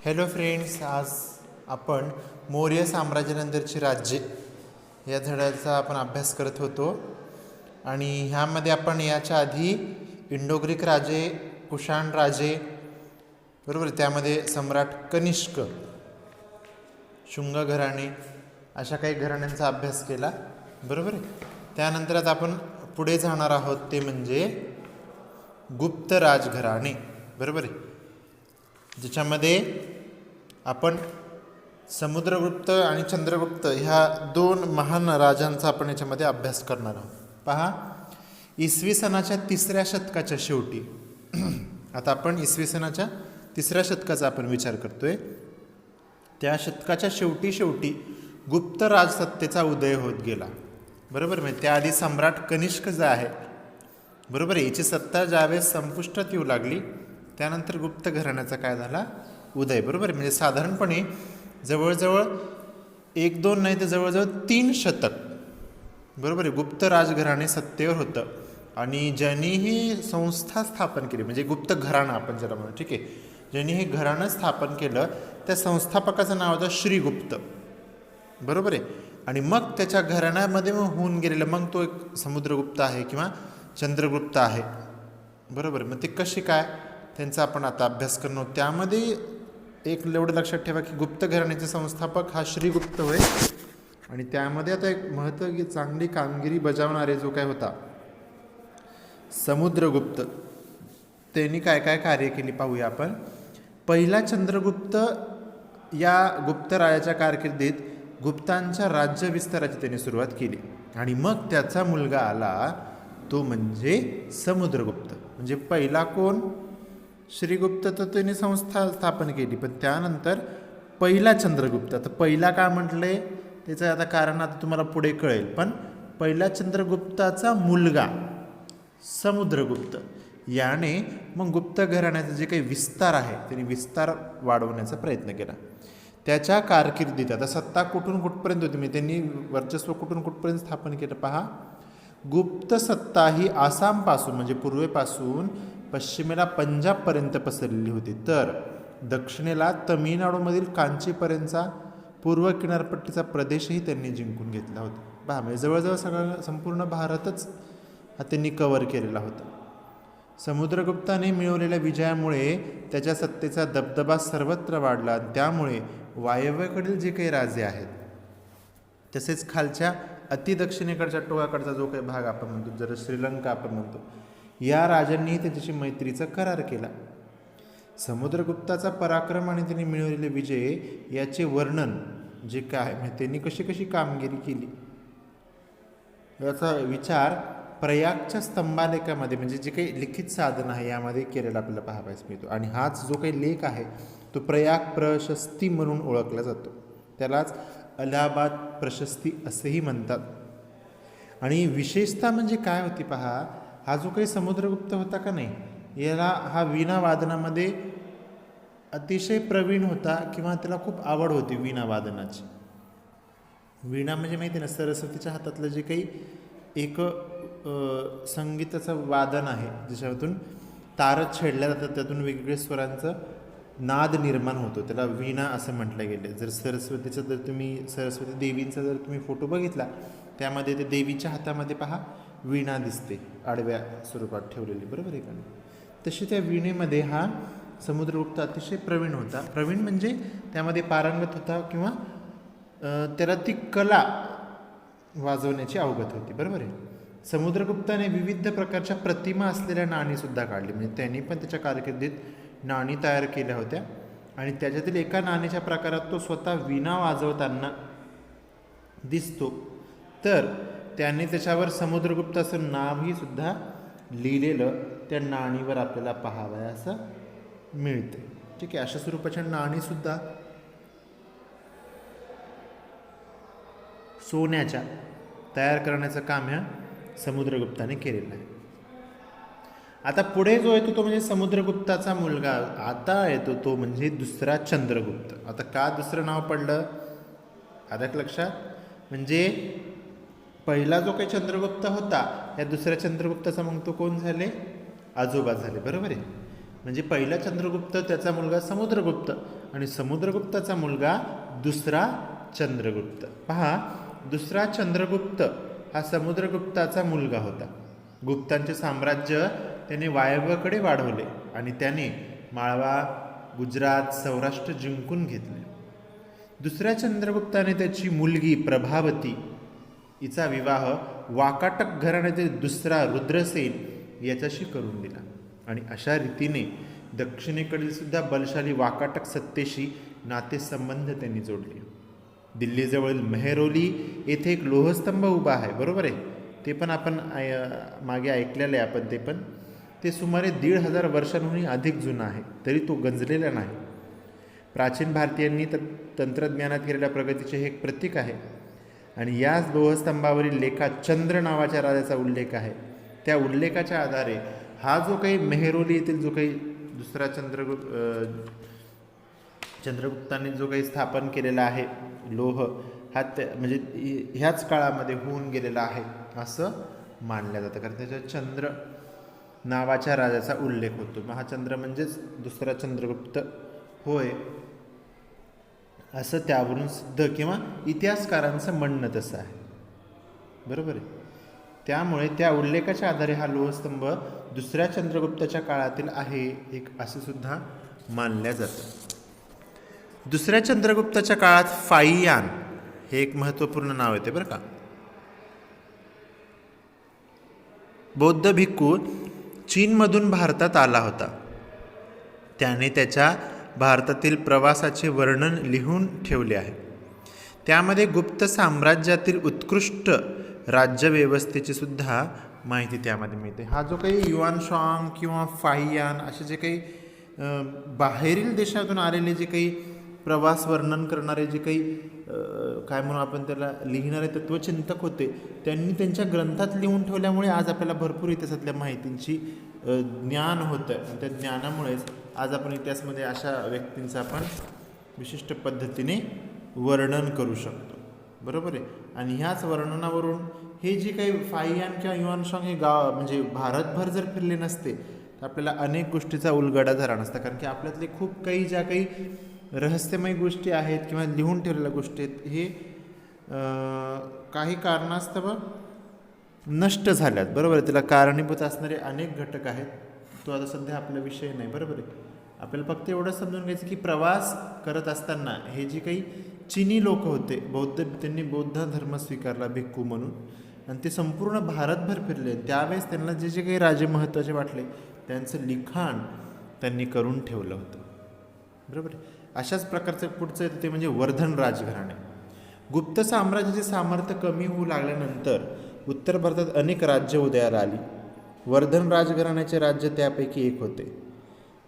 Hello friends, आज आपण मौर्य साम्राज्यानंतरची राज्ये या धड्याचा आपण अभ्यास करत होतो आणि ह्यामध्ये आपण याच्या आधी इंडो ग्रीक राजे, कुशाण राजे, बरोबर, त्यामध्ये सम्राट कनिष्क, शुंग घराणे अशा काही घराण्यांचा अभ्यास केला, बरोबर आहे. त्यानंतर आता आपण पुढे जाणार आहोत ते म्हणजे गुप्त राजघराणे, बरोबर आहे, ज्याच्यामध्ये आपण समुद्रगुप्त आणि चंद्रगुप्त ह्या दोन महान राजांचा आपण याच्यामध्ये अभ्यास करणार आहोत. पहा, इसवी सनाच्या 3ऱ्या शतकाच्या शेवटी आता आपण इसवी सनाच्या 3ऱ्या शतकाचा आपण विचार करतोय. त्या शतकाच्या शेवटी गुप्त राजसत्तेचा उदय होत गेला, बरोबर. म्हणजे त्याआधी सम्राट कनिष्क जो आहे, बरोबर आहे, याची सत्ता ज्यावेळेस संपुष्टात येऊ लागली त्यानंतर गुप्त घराण्याचा काय झाला, उदय, बरोबर आहे. म्हणजे साधारणपणे जवळजवळ 1-2 नाही तर जवळजवळ 3 शतक, बरोबर आहे, गुप्त राजघराणे सत्तेवर होतं. आणि ज्यांनी ही संस्था स्थापन केली म्हणजे गुप्त घराणं आपण ज्याला म्हणू, ठीक आहे, ज्यांनी हे घराणं स्थापन केलं त्या संस्थापकाचं नाव होतं श्रीगुप्त, बरोबर आहे. आणि मग त्याच्या घराण्यामध्ये मग होऊन गेलेलं मग तो एक समुद्रगुप्त आहे किंवा चंद्रगुप्त आहे, बरोबर. मग ते कसे काय त्यांचा आपण आता अभ्यास करणार. त्यामध्ये एक एवढं लक्षात ठेवा की गुप्त घराण्याचे संस्थापक हा श्रीगुप्त होय. आणि त्यामध्ये आता एक महत्त्वाची चांगली कामगिरी बजावणारे जो काय होता समुद्रगुप्त, त्यांनी काय काय कार्य केली पाहूया आपण. पहिला चंद्रगुप्त या गुप्त राजाच्या कारकिर्दीत गुप्तांच्या राज्य विस्ताराची त्यांनी सुरुवात केली आणि मग त्याचा मुलगा आला तो म्हणजे समुद्रगुप्त. म्हणजे पहिला कोण, श्रीगुप्त, तर त्याने संस्था स्थापन केली, पण त्यानंतर पहिला चंद्रगुप्त. आता पहिला का म्हटलंय त्याचं आता कारण आता तुम्हाला पुढे कळेल, पण पहिला चंद्रगुप्ताचा मुलगा समुद्रगुप्त याने मग गुप्त घराण्याचा जे काही विस्तार आहे त्यांनी विस्तार वाढवण्याचा प्रयत्न केला. त्याच्या कारकिर्दीत आता सत्ता कुठून कुठपर्यंत होती, म्हणजे त्यांनी वर्चस्व कुठून कुठपर्यंत स्थापन केलं. पहा, गुप्त सत्ता ही आसामपासून म्हणजे पूर्वेपासून पश्चिमेला पंजाबपर्यंत पसरलेली होती, तर दक्षिणेला तमिळनाडूमधील कांचीपर्यंतचा पूर्व किनारपट्टीचा प्रदेशही त्यांनी जिंकून घेतला होता. पहा, म्हणजे जवळजवळ सगळं संपूर्ण भारतच हा त्यांनी कव्हर केलेला होता. समुद्रगुप्ताने मिळवलेल्या विजयामुळे त्याच्या सत्तेचा दबदबा सर्वत्र वाढला आणि त्यामुळे वायव्येकडील जे काही राजे आहेत तसेच खालच्या अतिदक्षिणेकडच्या टोकाकडचा जो काही भाग आपण म्हणतो, जर श्रीलंका आपण म्हणतो, या राजांनीही त्याच्याशी मैत्रीचा करार केला. समुद्रगुप्ताचा पराक्रम आणि त्यांनी मिळवलेले विजय याचे वर्णन जे काय म्हणजे त्यांनी कशी कामगिरी केली याचा विचार प्रयागच्या स्तंभालेखामध्ये म्हणजे जे काही लिखित साधन आहे यामध्ये केलेला आपल्याला पाहावयास मिळतो. आणि हाच जो काही लेख आहे तो प्रयाग प्रशस्ती म्हणून ओळखला जातो, त्यालाच अलाहाबाद प्रशस्ती असेही म्हणतात. आणि विशेषतः म्हणजे काय होती पहा, हा जो काही समुद्रगुप्त होता का नाही, याला हा वीणा वादनामध्ये अतिशय प्रवीण होता किंवा त्याला खूप आवड होती वीणा वादनाची. वीणा म्हणजे माहिती ना, सरस्वतीच्या हातातलं जे काही एक संगीताचं वादन आहे ज्याच्यातून तारच छेडल्या जातात, त्यातून वेगवेगळ्या स्वरांचं नाद निर्माण होतो, त्याला वीणा असं म्हटलं गेलं. जर सरस्वती देवींचा जर तुम्ही फोटो बघितला त्यामध्ये ते देवीच्या हातामध्ये पहा वीणा दिसते आडव्या स्वरूपात ठेवलेली, बरोबर आहे का. तशी त्या वीणेमध्ये हा समुद्रगुप्त अतिशय प्रवीण होता. प्रवीण म्हणजे त्यामध्ये पारंगत होता किंवा त्याला ती कला वाजवण्याची अवगत होती, बरोबर आहे. समुद्रगुप्ताने विविध प्रकारच्या प्रतिमा असलेल्या नाणीसुद्धा काढली, म्हणजे त्यांनी पण त्याच्या कारकिर्दीत नाणी तयार केल्या होत्या आणि त्याच्यातील एका नाणीच्या प्रकारात तो स्वतः वीणा वाजवताना दिसतो, तर त्याने त्याच्यावर समुद्रगुप्त असं नावही सुद्धा लिहिलेलं त्या नाणीवर आपल्याला पाहावयास मिळते, ठीक आहे. अशा स्वरूपाच्या नाणीसुद्धा सोन्याच्या तयार करण्याचं काम ह्या समुद्रगुप्ताने केलेलं आहे. आता पुढे जो येतो तो म्हणजे समुद्रगुप्ताचा मुलगा आता येतो तो म्हणजे दुसरा चंद्रगुप्त. आता का दुसरं नाव पडलं आता लक्षात, म्हणजे पहिला जो काही चंद्रगुप्त होता या दुसऱ्या चंद्रगुप्ताचा मग तो कोण झाले, आजोबा झाले, बरोबर आहे. म्हणजे पहिला चंद्रगुप्त त्याचा मुलगा समुद्रगुप्त आणि समुद्रगुप्ताचा मुलगा दुसरा चंद्रगुप्त. पहा, दुसरा चंद्रगुप्त हा समुद्रगुप्ताचा मुलगा होता. गुप्तांचे साम्राज्य त्याने वायव्येकडे वाढवले आणि त्याने माळवा, गुजरात, सौराष्ट्र जिंकून घेतले. दुसऱ्या चंद्रगुप्ताने त्याची मुलगी प्रभावती हिचा विवाह वाकाटक घराण्यातील दुसरा रुद्रसेन याच्याशी करून दिला आणि अशा रीतीने दक्षिणेकडील सुद्धा बलशाली वाकाटक सत्तेशी नातेसंबंध त्यांनी जोडले. दिल्लीजवळील मेहरौली येथे एक लोहस्तंभ उभा आहे, बरोबर आहे. ते पण आपण मागे ऐकलेलं आहे आपण. ते सुमारे 1500 वर्षांहूनही अधिक जुना आहे, तरी तो गंजलेला नाही. प्राचीन भारतीयांनी तंत्रज्ञानात केलेल्या प्रगतीचे हे एक प्रतीक आहे. आणि याच लोहस्तंभावरील लेखात चंद्र नावाच्या राजाचा उल्लेख आहे. त्या उल्लेखाच्या आधारे हा जो काही मेहरौली येथील जो काही दुसरा चंद्रगुप्ताने जो काही स्थापन केलेला आहे लोह, हा म्हणजे ह्याच काळामध्ये होऊन गेलेला आहे असं मानलं जातं. कारण त्याच्यात चंद्र नावाच्या राजाचा उल्लेख होतो. मग हा चंद्र म्हणजेच दुसरा चंद्रगुप्त होय असं त्यावरून सिद्ध किंवा इतिहासकारांचं म्हणणं तसं आहे, बरोबर आहे. त्यामुळे त्या उल्लेखाच्या आधारे हा लोहस्तंभ दुसऱ्या चंद्रगुप्ताच्या काळातील आहे एक असं सुद्धा मानलं जातं. दुसऱ्या चंद्रगुप्ताच्या काळात फाहियान हे एक महत्त्वपूर्ण नाव येते बरं का. बौद्ध भिक्खू चीनमधून भारतात आला होता. त्याने त्याच्या भारतातील प्रवासाचे वर्णन लिहून ठेवले आहे. त्यामध्ये गुप्त साम्राज्यातील उत्कृष्ट राज्यव्यवस्थेची सुद्धा माहिती त्यामध्ये मिळते. हा जो काही युआन शॉंग किंवा फाहियान असे जे काही बाहेरील देशातून आलेले जे काही प्रवास वर्णन करणारे जे काही काय म्हणून आपण त्याला लिहिणारे तत्त्वचिंतक होते, त्यांनी त्यांच्या ग्रंथात लिहून ठेवल्यामुळे आज आपल्याला भरपूर इतिहासातल्या माहितींची ज्ञान होतं. त्या ज्ञानामुळेच आज आपण इतिहासामध्ये अशा व्यक्तींचं आपण विशिष्ट पद्धतीने वर्णन करू शकतो, बरोबर आहे. आणि ह्याच वर्णनावरून हे जे काही फाहियान किंवा युआन शॉंग हे गाव म्हणजे भारतभर जर फिरले नसते तर आपल्याला अनेक गोष्टीचा उलगडा झाला नसता. कारण की आपल्यातले खूप काही ज्या काही रहस्यमय गोष्टी आहेत किंवा लिहून ठेवलेल्या गोष्टी आहेत हे काही कारणास्तव नष्ट झाल्यात, बरोबर आहे. त्याला कारणीभूत असणारे अनेक घटक आहेत. तो आता सध्या आपला विषय नाही, बरोबर आहे. आपल्याला फक्त एवढं समजून घ्यायचं की प्रवास करत असताना हे जे काही चीनी लोक होते त्यांनी बौद्ध धर्म स्वीकारला भिक्खू म्हणून आणि ते संपूर्ण भारतभर फिरले. त्यावेळेस त्यांना जे जे काही राजे महत्त्वाचे वाटले त्यांचं लिखाण त्यांनी करून ठेवलं होतं, बरोबर आहे. अशाच प्रकारचं पुढचं येतं ते म्हणजे वर्धन राजघराणे. गुप्त साम्राज्याचे सामर्थ्य कमी होऊ लागल्यानंतर उत्तर भारतात अनेक राज्य उदयाला आली. वर्धन राजघराण्याचे राज्य त्यापैकी एक होते.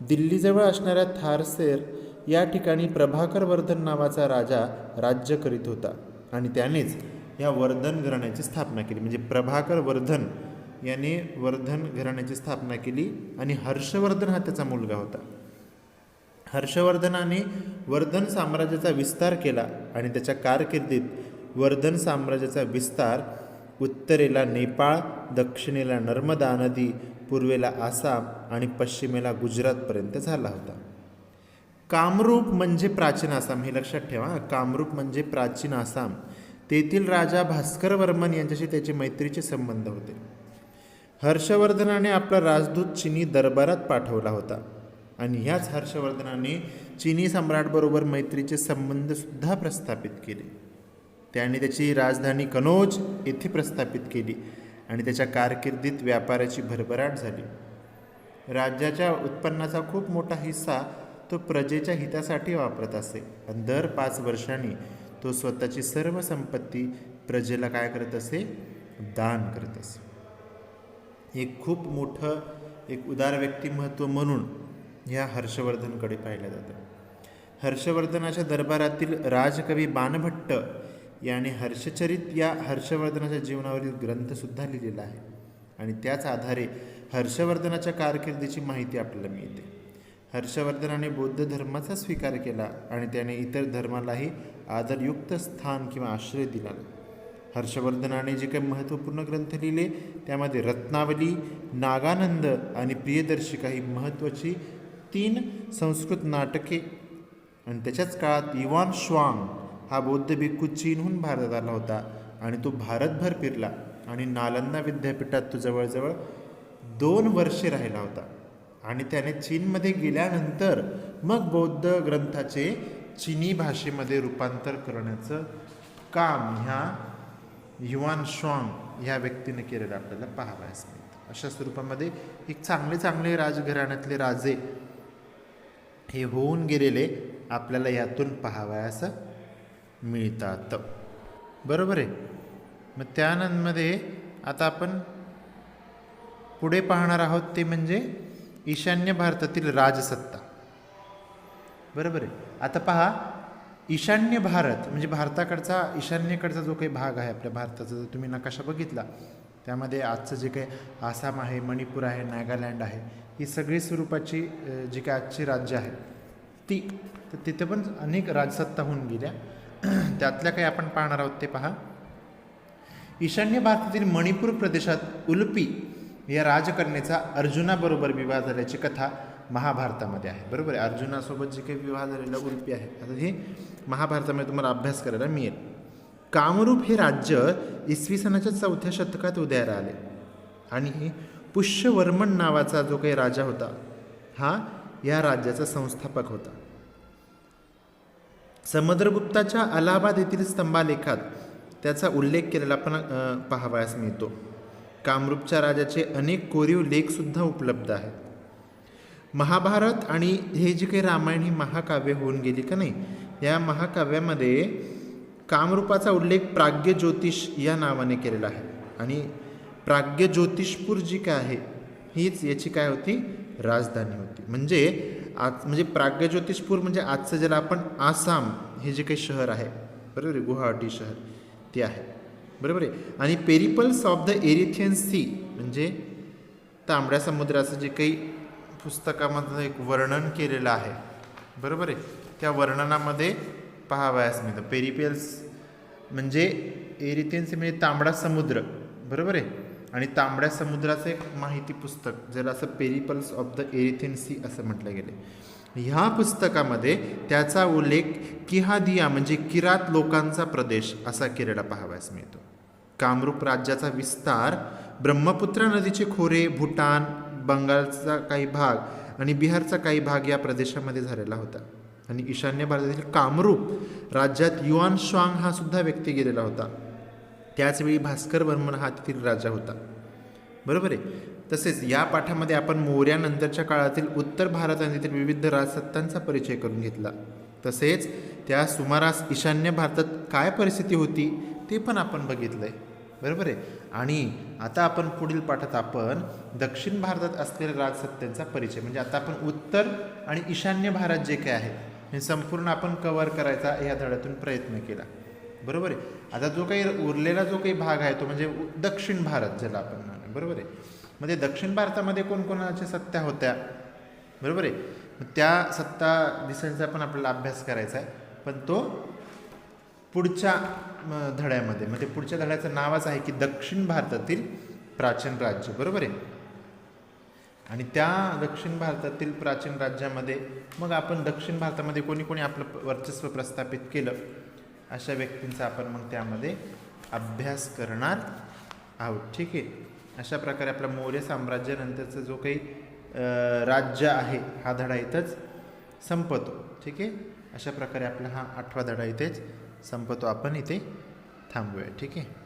दिल्लीजवळ असणाऱ्या थारसेर या ठिकाणी प्रभाकर वर्धन नावाचा राजा राज्य करीत होता आणि त्यानेच या वर्धन घराण्याची स्थापना केली. म्हणजे प्रभाकर वर्धन याने वर्धन घराण्याची स्थापना केली आणि हर्षवर्धन हा त्याचा मुलगा होता. हर्षवर्धनाने वर्धन साम्राज्याचा विस्तार केला आणि त्याच्या कारकिर्दीत वर्धन साम्राज्याचा विस्तार उत्तरेला नेपाळ, दक्षिणेला नर्मदा नदी, पूर्वेला आसाम आणि पश्चिमेला गुजरातपर्यंत झाला होता. कामरूप म्हणजे प्राचीन आसाम, हे लक्षात ठेवा. कामरूप म्हणजे प्राचीन आसाम. तेथील राजा भास्कर वर्मन यांच्याशी त्याचे मैत्रीचे संबंध होते. हर्षवर्धनाने आपला राजदूत चीनी दरबारात पाठवला होता आणि ह्याच हर्षवर्धनाने चीनी सम्राटबरोबर मैत्रीचे संबंध सुद्धा प्रस्थापित केले. त्याने त्याची राजधानी कनौज येथे प्रस्थापित केली आणि त्याच्या कारकिर्दीत व्यापाराची भरभराट झाली. राज्याच्या उत्पन्नाचा खूप मोठा हिस्सा तो प्रजेच्या हितासाठी वापरत असे आणि दर 5 वर्षांनी तो स्वतःची सर्व संपत्ती प्रजेला काय करत असे, दान करत असे. एक खूप मोठं एक उदार व्यक्तिमत्व म्हणून ह्या हर्षवर्धनकडे पाहिलं जातं. हर्षवर्धनाच्या दरबारातील राजकवी बाणभट्ट याने हर्षचरित या हर्षवर्धनाच्या जीवनावरील ग्रंथसुद्धा लिहिलेला आहे आणि त्याच आधारे हर्षवर्धनाच्या कारकिर्दीची माहिती आपल्याला मिळते. हर्षवर्धनाने बौद्ध धर्माचा स्वीकार केला आणि त्याने इतर धर्मालाही आदरयुक्त स्थान किंवा आश्रय दिला. हर्षवर्धनाने जे काही महत्त्वपूर्ण ग्रंथ लिहिले त्यामध्ये रत्नावली, नागानंद आणि प्रियदर्शिका ही महत्त्वाची 3 संस्कृत नाटके आणि त्याच्याच काळात युवान श्वांग हा बौद्ध भिक्खू चीनहून भारतात आला होता आणि तो भारतभर फिरला आणि नालंदा विद्यापीठात तो जवळजवळ 2 वर्षे राहिला होता आणि त्याने चीनमध्ये गेल्यानंतर मग बौद्ध ग्रंथाचे चीनी भाषेमध्ये रूपांतर करण्याचं काम ह्या युवान श्वांग ह्या व्यक्तीने केलेलं आपल्याला पाहावयास मिळतं. अशा स्वरूपामध्ये एक चांगले राजघराण्यातले राजे हे होऊन गेलेले आपल्याला यातून पाहावयास मिळतात. बरोबर आहे. मग त्यामध्ये आता आपण पुढे पाहणार आहोत ते म्हणजे ईशान्य भारतातील राजसत्ता. बरोबर आहे. आता पहा, ईशान्य भारत म्हणजे भारताकडचा ईशान्येकडचा जो काही भाग आहे आपल्या भारताचा, जर तुम्ही नकाशा बघितला त्यामध्ये आजचं जे काही आसाम आहे, मणिपूर आहे, नागालँड आहे, ही सगळी स्वरूपाची जी काही आजची राज्य आहेत ती, तर तिथे पण अनेक राजसत्ता होऊन गेल्या. त्यातल्या काही आपण पाहणार आहोत ते पहा. ईशान्य भारतातील मणिपूर प्रदेशात उलुपी या राजकन्येचा अर्जुनाबरोबर विवाह झाल्याची कथा महाभारतामध्ये आहे. बरोबर आहे. अर्जुनासोबत जे काही विवाह झालेला उलुपी आहे, आता हे महाभारतामध्ये तुम्हाला अभ्यास करायला मिळेल. कामरूप हे राज्य इसवी सनाच्या 4थ्या शतकात उदयाला आले आणि पुष्यवर्मन नावाचा जो काही राजा होता हा या राज्याचा संस्थापक होता. समुद्रगुप्ताच्या अलाहाबाद येथील स्तंभालेखात त्याचा उल्लेख केलेला आपण पाहावयास मिळतो. कामरूपच्या राजाचे अनेक कोरीव लेखसुद्धा उपलब्ध आहेत. महाभारत आणि हे जे काही रामायण ही महाकाव्य होऊन गेली का नाही, या महाकाव्यामध्ये कामरूपाचा उल्लेख प्राग्यज्योतिष या नावाने केलेला आहे आणि प्राग्यज्योतिषपूर जी काय आहे हीच याची काय होती, राजधानी होती. म्हणजे प्राग्यज्योतिषपूर म्हणजे आजचं ज्याला आपण आसाम हे जे काही शहर आहे, बरोबर आहे, गुवाहाटी शहर ते आहे. बरोबर आहे. आणि पेरिपल्स ऑफ द एरिथियन सी म्हणजे तांबड्या समुद्राचं जे काही पुस्तकामधलं एक वर्णन केलेलं आहे, बरोबर आहे, त्या वर्णनामध्ये पाहावयास मिळतं. पेरिपल्स म्हणजे एरिथियन सी म्हणजे तांबडा समुद्र, बरोबर आहे, आणि तांबड्या समुद्राचं एक माहिती पुस्तक ज्याला असं पेरिपल्स ऑफ द एरिथियन सी असं म्हटलं गेलं. ह्या पुस्तकामध्ये त्याचा उल्लेख किहादिया म्हणजे किरात लोकांचा प्रदेश असा केलेला पाहावयास मिळतो. कामरूप राज्याचा विस्तार ब्रह्मपुत्रा नदीचे खोरे, भूटान, बंगालचा काही भाग आणि बिहारचा काही भाग या प्रदेशामध्ये झालेला होता. आणि ईशान्य भारतातील कामरूप राज्यात युवान श्वांग हा सुद्धा व्यक्ती गेलेला होता. त्याचवेळी भास्कर वर्मन हा तेथील राजा होता. बरोबर आहे. तसेच या पाठामध्ये आपण मौर्यानंतरच्या काळातील उत्तर भारतातील विविध राजसत्तांचा परिचय करून घेतला. तसेच त्या सुमारास ईशान्य भारतात काय परिस्थिती होती ते पण आपण बघितलं आहे. बरोबर आहे. आणि आता आपण पुढील पाठात आपण दक्षिण भारतात असलेल्या राजसत्तांचा परिचय म्हणजे आता आपण उत्तर आणि ईशान्य भारत जे काय आहे हे संपूर्ण आपण कव्हर करायचा या धड्यातून प्रयत्न केला. बरोबर आहे. आता जो काही उरलेला जो काही भाग आहे तो म्हणजे दक्षिण भारत ज्याला आपण म्हणतो, बरोबर आहे. म्हणजे दक्षिण भारतामध्ये कोणकोणाच्या सत्ता होत्या, बरोबर आहे. त्या सत्ता दिसांचा पण आपल्याला अभ्यास करायचा आहे, पण तो पुढच्या धड्यामध्ये, म्हणजे पुढच्या धड्याचं नावच आहे की दक्षिण भारतातील प्राचीन राज्य. बरोबर आहे. आणि त्या दक्षिण भारतातील प्राचीन राज्यामध्ये मग आपण दक्षिण भारतामध्ये कोणी कोणी आपलं वर्चस्व प्रस्थापित केलं अशा व्यक्तींचा आपण मग त्यामध्ये अभ्यास करणार आहोत. ठीक आहे. अशा प्रकारे आपला मौर्य साम्राज्यानंतरचा जो काही राज्य आहे हा धडा इथंच संपतो. ठीक आहे. अशा प्रकारे आपला हा 8वा धडा इथेच संपतो. आपण इथे थांबूया. ठीक आहे.